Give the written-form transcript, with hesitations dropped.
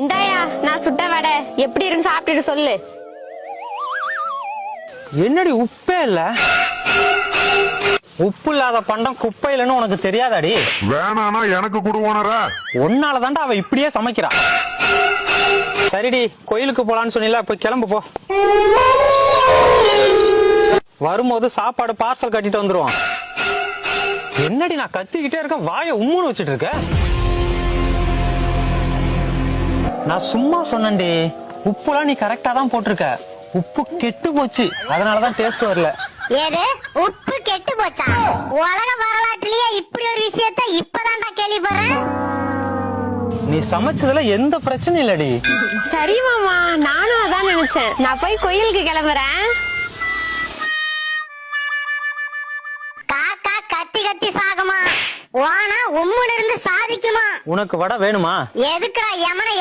இந்தாயா நான் சுட்ட வடை எப்படி இருக்கு சாப்பிட்டுட்டு சொல்லு. என்னடி உப்பே இல்ல? உப்பு இல்லாத பண்டம் குப்பையிலன்னு உனக்கு தெரியாதாடி? வேணானா எனக்கு குடுவானரா? ஒன்னாலதான்டா அவ இப்படியே சமைக்கிறா. சரிடி, கோயிலுக்கு போலான்னு சொன்னீல, போய் கிளம்பு போ. வரும்போது சாப்பாடு பார்சல் கட்டிட்டு வந்துருவான். என்னடி நான் கத்திக்கிட்டே இருக்கேன், வாயை உம்முன்னு வச்சுட்டு இருக்க? நான் சும்மா சொன்னேன்டி, உப்புலாம் நீ கரெக்டா தான் போட்டிருக்க. உப்பு கெட்டு போச்சு, அதனாலதான் டேஸ்ட் வரல. ஏது உப்பு கெட்டு போச்சா? உலக வரலாற்றுலயே இப்படி ஒரு விஷயத்த இப்பதான்டா கேள்விப்படுறேன். நீ சமைச்சதுல எந்த பிரச்சனையும் இல்லடி. சரி மாமா, நானும் அதான் நினைச்சேன். நான் போய் கோயிலுக்கு கிளம்புறேன். காக்கா கத்தி கத்தி சாகுமா, ஓனா உம்முன்னு இருந்து சாதிக்குமா? உனக்கு வடை வேணுமா? எதுக்குடா யமனை